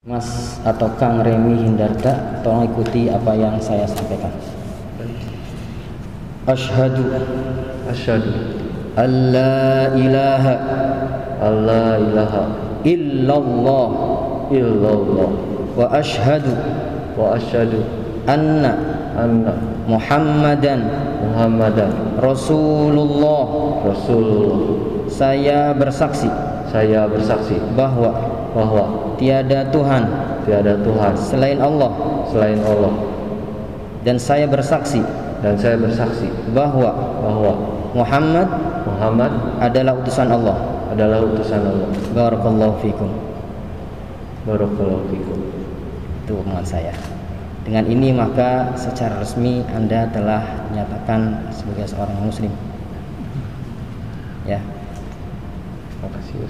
Mas atau Kang Remi Hindarta, tolong ikuti apa yang saya sampaikan. Asyhadu alla ilaha illallah wa asyhadu anna Muhammadan Rasulullah. Saya bersaksi bahwa tiada Tuhan selain Allah, dan saya bersaksi bahwa Muhammad adalah utusan Allah. Barakallahu fikum. Itu omongan saya. Dengan ini maka secara resmi Anda telah dinyatakan sebagai seorang muslim. Ya. Makasih.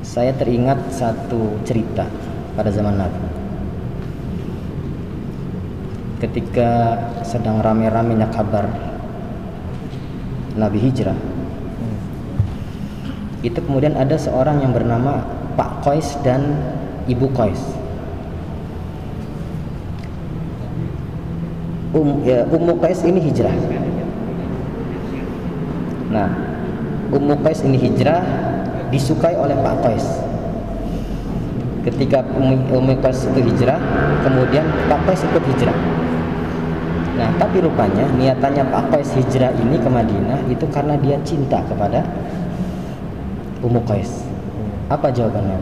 Saya teringat satu cerita pada zaman Nabi. Ketika sedang rame-ramenya kabar Nabi hijrah, itu kemudian ada seorang yang bernama Pak Qais dan Ibu Qais. Ummu Qais ini hijrah. Nah, Ummu Qais ini hijrah disukai oleh Pak Qais. Ketika Ummu Qais itu hijrah, kemudian Pak Qais ikut hijrah. Nah, tapi rupanya niatannya Pak Qais hijrah ini ke Madinah itu karena dia cinta kepada Ummu Qais. Apa jawabannya?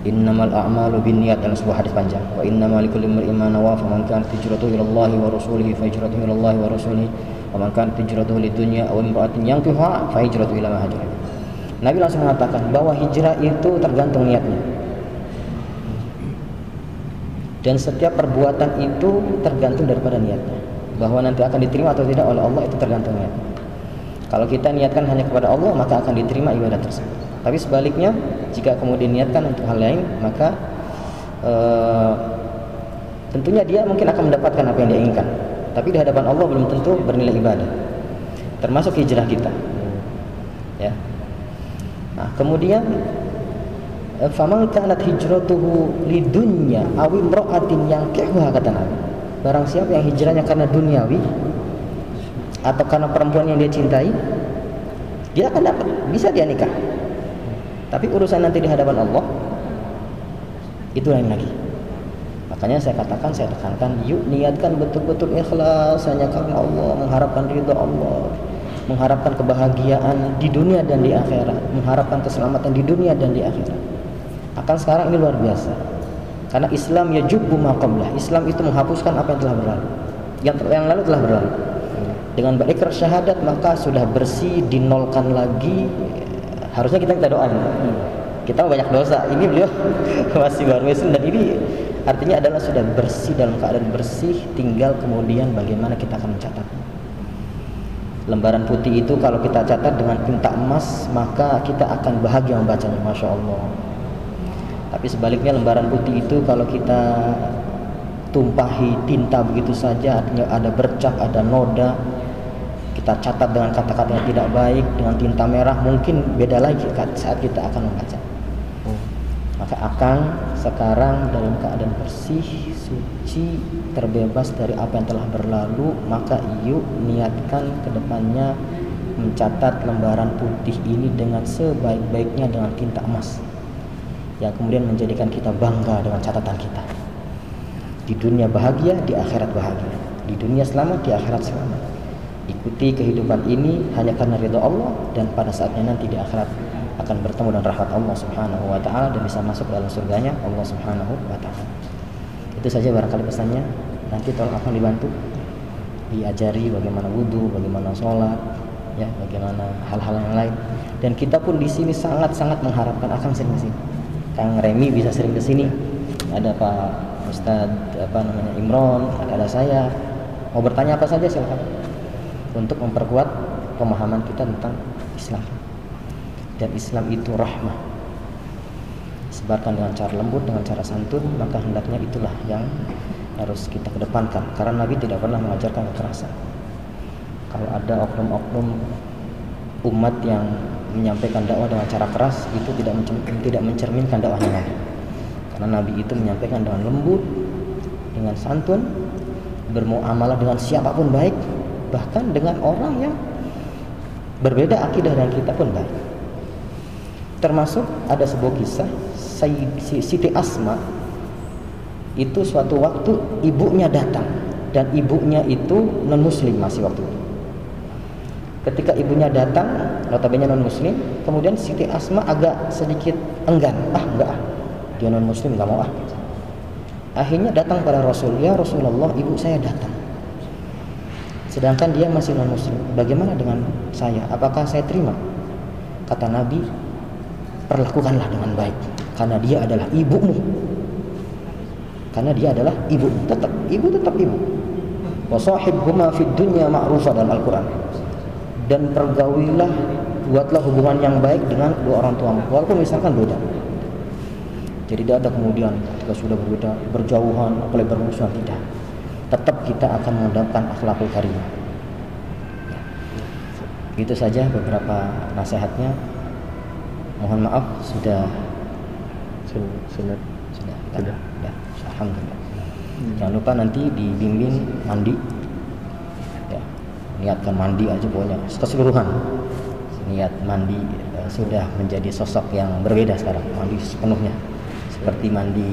Innamal a'malu binniyat, dalam sebuah hadis panjang. Wa innamal likulli imrin ma nawa, faman kanat hijratuhu ila Allah wa rasulihi fa hijratuhu ila Allah wa rasulihi, wa man kanat hijratuhu lidunya aw imra'atin yankihuha fa hijratuhu ila ma hajara. Nabi langsung mengatakan bahwa hijrah itu tergantung niatnya. Dan setiap perbuatan itu tergantung daripada niatnya. Bahwa nanti akan diterima atau tidak oleh Allah itu tergantung niatnya. Kalau kita niatkan hanya kepada Allah, maka akan diterima ibadah tersebut. Tapi sebaliknya, jika kemudian niatkan untuk hal lain, maka tentunya dia mungkin akan mendapatkan apa yang dia inginkan. Tapi di hadapan Allah belum tentu bernilai ibadah. Termasuk hijrah kita. Ya. Nah, kemudian faman kanat hijratuhu lidunya aw imra'atin yankihuha, kata Nabi. Barang siapa yang hijrahnya karena duniawi atau karena perempuan yang dia cintai, dia akan dapat, bisa dia nikah. Tapi urusan nanti di hadapan Allah itu lain lagi. Makanya saya tekankan, yuk niatkan betul-betul ikhlas hanya karena Allah, mengharapkan ridha Allah, mengharapkan kebahagiaan di dunia dan di akhirat, mengharapkan keselamatan di dunia dan di akhirat. Akan sekarang ini luar biasa. Karena Islam yajubbu ma qablah. Islam itu menghapuskan apa yang telah berlalu. Yang lalu telah berlalu. Dengan berikrar syahadat maka sudah bersih, dinolkan lagi. Harusnya kita doain. Kita banyak dosa. Ini beliau masih baru Muslim, dan ini artinya adalah sudah bersih, dalam keadaan bersih, tinggal kemudian bagaimana kita akan mencatat. Lembaran putih itu kalau kita catat dengan tinta emas, maka kita akan bahagia membacanya, Masya Allah. Tapi sebaliknya lembaran putih itu kalau kita tumpahi tinta begitu saja, artinya ada bercak, ada noda, kita catat dengan kata-kata yang tidak baik, dengan tinta merah, mungkin beda lagi saat kita akan membaca. Maka akan sekarang dalam keadaan bersih, suci, terbebas dari apa yang telah berlalu, maka yuk niatkan ke depannya mencatat lembaran putih ini dengan sebaik-baiknya dengan tinta emas, yang kemudian menjadikan kita bangga dengan catatan kita. Di dunia bahagia, di akhirat bahagia. Di dunia selamat, di akhirat selamat. Ikuti kehidupan ini hanya karena ridha Allah, dan pada saatnya nanti di akhirat akan bertemu dengan rahmat Allah Subhanahu wa taala dan bisa masuk dalam surganya Allah Subhanahu wa taala. Itu saja barangkali pesannya. Nanti tolong akan dibantu diajari bagaimana wudu, bagaimana sholat, ya, bagaimana hal-hal yang lain. Dan kita pun di sini sangat-sangat mengharapkan akan sering ke sini. Kang Remi bisa sering ke sini. Ada Pak Ustadz Imron, ada saya. Mau bertanya apa saja silakan. Untuk memperkuat pemahaman kita tentang Islam. Dan Islam itu rahmah. Sebarkan dengan cara lembut, dengan cara santun, maka hendaknya itulah yang harus kita kedepankan. Karena Nabi tidak pernah mengajarkan kekerasan. Kalau ada oknum-oknum umat yang menyampaikan dakwah dengan cara keras, itu tidak mencerminkan dakwahnya Nabi. Karena Nabi itu menyampaikan dengan lembut, dengan santun, bermuamalah dengan siapapun baik, bahkan dengan orang yang berbeda akidah dengan kita pun baik. Termasuk ada sebuah kisah Siti Asma itu suatu waktu ibunya datang, dan ibunya itu non muslim masih waktu itu. Ketika ibunya datang, notabene non muslim, kemudian Siti Asma agak sedikit enggan, enggak, dia non muslim, enggak mau Akhirnya datang pada Rasul, ya Rasulullah, ibu saya datang, sedangkan dia masih non muslim, bagaimana dengan saya, apakah saya terima? Kata Nabi, perlakukanlah dengan baik, karena dia adalah ibumu. Karena dia adalah ibu, tetap ibu. Wa sahibhuma fid dunya ma'rufa dalam Al-Qur'an. Dan pergaulilah, buatlah hubungan yang baik dengan kedua orang tuamu, walaupun misalkan beda. Jadi tidak ada kemudian ketika sudah berbeda berjauhan, apalagi bermusuhan, tidak. Tetap kita akan mengundangkan akhlakul karimah. Itu saja beberapa nasihatnya. Mohon maaf sudah. Alhamdulillah. Jangan lupa nanti dibimbing mandi. Ya, niatkan mandi aja pokoknya keseluruhan. Niat mandi sudah menjadi sosok yang berbeda sekarang. Mandi sepenuhnya. Seperti mandi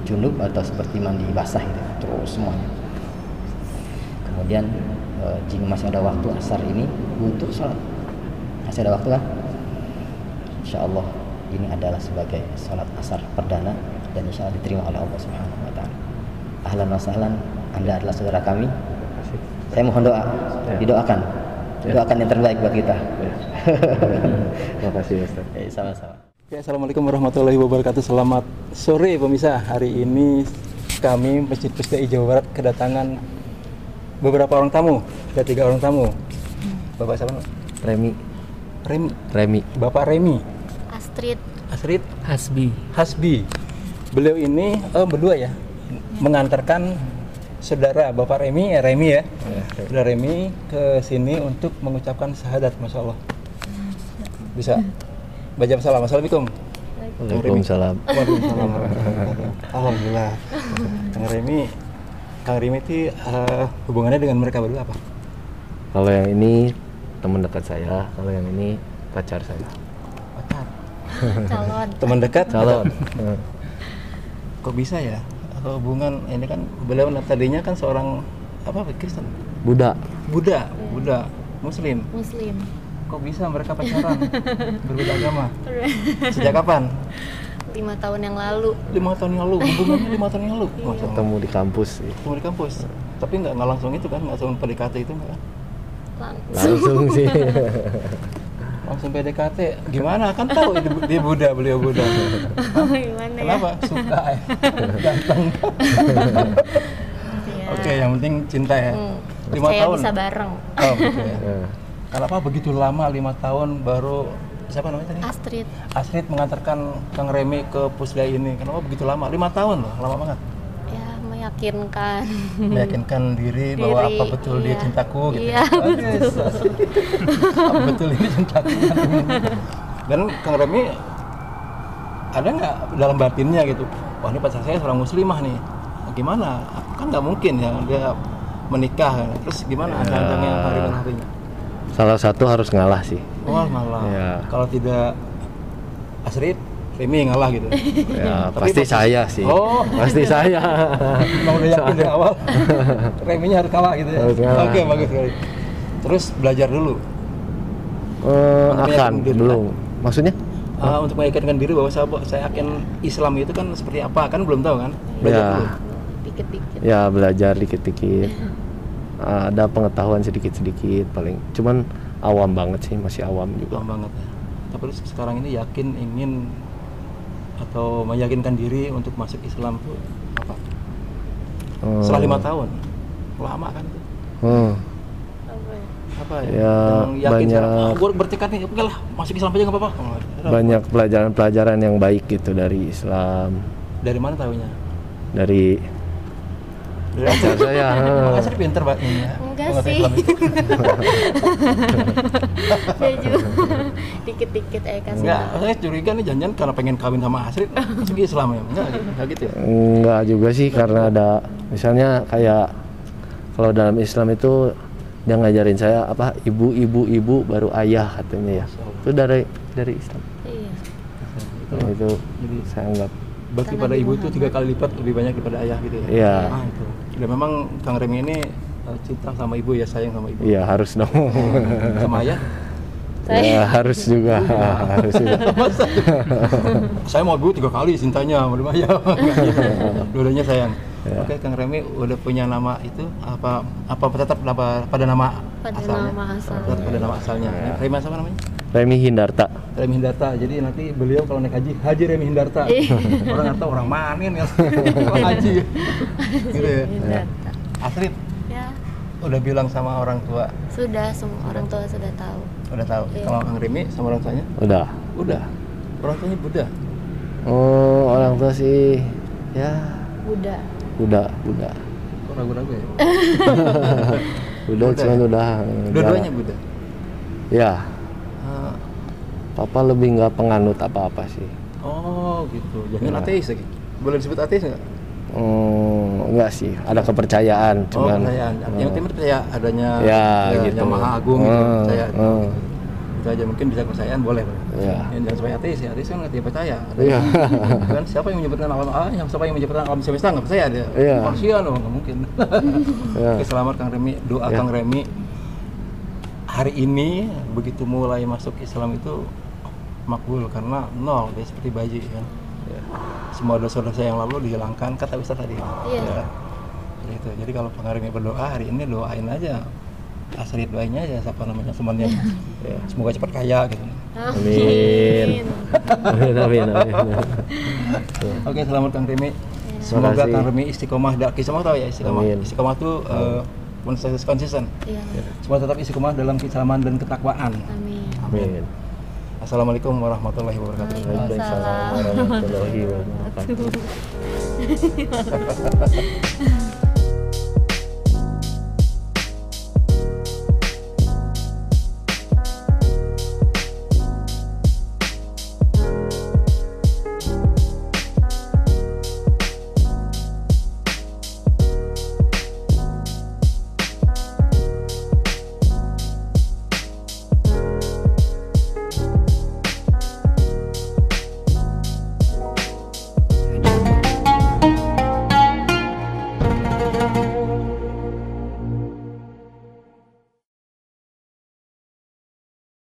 junub atau seperti mandi basah itu, terus semuanya. Kemudian jika masih ada waktu asar ini untuk sholat, masih ada waktu kan? Insyaallah ini adalah sebagai sholat asar perdana dan insyaallah diterima oleh Allah Subhanahu wa taala. Ahlan wa sahlan, Anda adalah saudara kami. Saya mohon doa, didoakan. Doakan yang terbaik buat kita. Terima kasih Ustaz. Sama-sama. Ya, Assalamualaikum warahmatullahi wabarakatuh. Selamat sore pemirsa. Hari ini kami Masjid Pusdai Jawa Barat kedatangan beberapa orang tamu. Ada 3 orang tamu. Bapak siapa? Remi. Bapak Remi. Astrid. Hasbi. Beliau ini berdua ya, mengantarkan saudara Bapak Remi ya. Saudara Remi ke sini untuk mengucapkan syahadat, Masya Allah. Bisa baca salam. Assalamualaikum. Waalaikumsalam. Alhamdulillah. Kang Remi itu hubungannya dengan mereka berdua apa? Kalau yang ini teman dekat saya, kalau yang ini pacar saya. Pacar. Calon. Teman dekat. Calon. Kok bisa ya? Hubungan ini kan beliau tadinya kan seorang Kristen. Buddha. Muslim. Kok bisa mereka pacaran? Berbeda agama. Sejak kapan? 5 tahun yang lalu. 5 tahun yang lalu, hubungannya 5 tahun yang lalu. Ketemu di kampus sih. Ketemu di kampus. Tapi nggak langsung itu kan, nggak langsung PDKT itu nggak? Langsung sih. Langsung PDKT. Gimana? Kan tahu dia beliau Buddha. Gimana ya? Kenapa? Suka ya? Ganteng. Oke, yang penting cinta ya. 5 tahun. Bisa bareng. Oh, okay. Kenapa begitu lama 5 tahun baru siapa namanya tadi? Astrid mengantarkan Kang Remi ke Pusdai ini. Kenapa begitu lama? 5 tahun loh, lama banget. Ya, meyakinkan. Meyakinkan diri bahwa apa betul dia cintaku gitu. Iya, betul. Apa betul ini cintaku. Dan Kang Remi ada nggak dalam batinnya gitu? Wah, ini pacar saya seorang muslimah nih. Gimana? Kan nggak mungkin ya dia menikah. Terus gimana ancang-ancangnya hari-harinya? Salah satu harus ngalah sih. Wah, ngalah. Ya. Kalau tidak Astrid, Remi ngalah gitu. Ya, pasti saya sih. Oh, pasti saya. Emang udah yakin dari awal. Reminya harus kalah gitu ya. Oke, bagus sekali. Terus belajar dulu. Belum. Maksudnya? Untuk meyakinkan diri bahwa saya akan Islam itu kan seperti apa, kan belum tahu kan? Belajar dulu. Dikit-dikit. Ya, belajar dikit-dikit. Ada pengetahuan sedikit-sedikit paling. Cuman awam banget sih, masih awam juga. Awam banget ya. Tapi sekarang ini yakin ingin atau meyakinkan diri untuk masuk Islam tuh apa? Setelah 5 tahun. Lama kan itu. Apa ya? Ya, yang yakin banyak. Gue bertekad nih, oke lah, masuk Islam aja nggak apa-apa. Banyak pelajaran-pelajaran yang baik gitu dari Islam. Dari mana tahunya? Dari pacar saya. Asri pinter Pak ini ya. Enggak Pengertian sih. Islam itu. Saya juga dikit-dikit kasih Enggak, tahu. saya curiga nih jangan karena pengen kawin sama Asri segi Islam ya. Enggak gitu ya. Enggak juga sih, karena ada misalnya kayak kalau dalam Islam itu dia ngajarin saya apa ibu baru ayah katanya ya. Itu dari Islam. Iya. Nah, itu Jadi saya anggap berarti pada ibu itu 3 kali lipat lebih banyak daripada ayah gitu ya. Iya. Ah, itu. Dan memang Kang Remi ini cinta sama ibu ya, sayang sama ibu. iya harus dong. Sama ayah? Ya, harus juga. Harus juga. Saya mau ibu 3 kali cintanya sama ayah. Dua-duanya sayang. Ya. Oke, Kang Remi udah punya nama itu apa tetap pada nama Pada asalnya? nama asal. Tetap pada nama asalnya. Remi apa namanya? Remi Hindarta. Remi Hindarta. Jadi nanti beliau kalau naik haji Remi Hindarta. Orang nggak tahu orang mana nih haji. Gitu ya. Hindarta. Astrid Ya, udah bilang sama orang tua, sudah semua orang tua sudah tahu. udah tahu. Iya. Kalau Kang Remi sama orang tuanya? Udah. Udah. Orang tuanya Buddha. Oh, orang tua sih ya Buddha. Buddha. Kok ragu-ragu ya? Udah Buddha cuman ya? udah. Dua-duanya Buddha. Ya, Ah, papa lebih nggak penganut apa-apa sih. oh gitu. Jangan Ya. ateis lagi. Boleh disebut ateis nggak? Enggak sih, ada kepercayaan cuman. Percayaan. Yang penting percaya adanya Ya, gitu. yang Maha Agung gitu, percaya. Hmm. Itu aja mungkin bisa kepercayaan boleh. Ya. Yang jangan sampai ateis ya. Ateis kan nggak percaya. Iya. Kan siapa yang menyebutkan siapa yang menyebutkan alam semesta nggak percaya dia. Iya. Manusia loh, nggak mungkin. Ya. Oke, selamat Kang Remi. Doa Ya. Kang Remi hari ini begitu mulai masuk Islam itu makbul karena nol dia seperti bayi kan. Ya. Semua dosa-dosa yang lalu dihilangkan kata Ustaz tadi. Iya. Ya. Seperti itu. Jadi kalau Kang Remi berdoa hari ini doain aja. Asri doain aja siapa namanya temannya. Ya, semoga cepat kaya gitu. Amin. Amin. Oke, selamat Kang Remi. Terima Semoga kasih. Kang Remi istiqomah. Istiqomah tahu ya istiqomah. Amin. Istiqomah tuh konsisten. Iya. Semoga tetap istiqomah dalam keislaman dan ketakwaan. Amin. Amin. Assalamualaikum warahmatullahi wabarakatuh. Waalaikumsalam. Waalaikumsalam warahmatullahi wabarakatuh.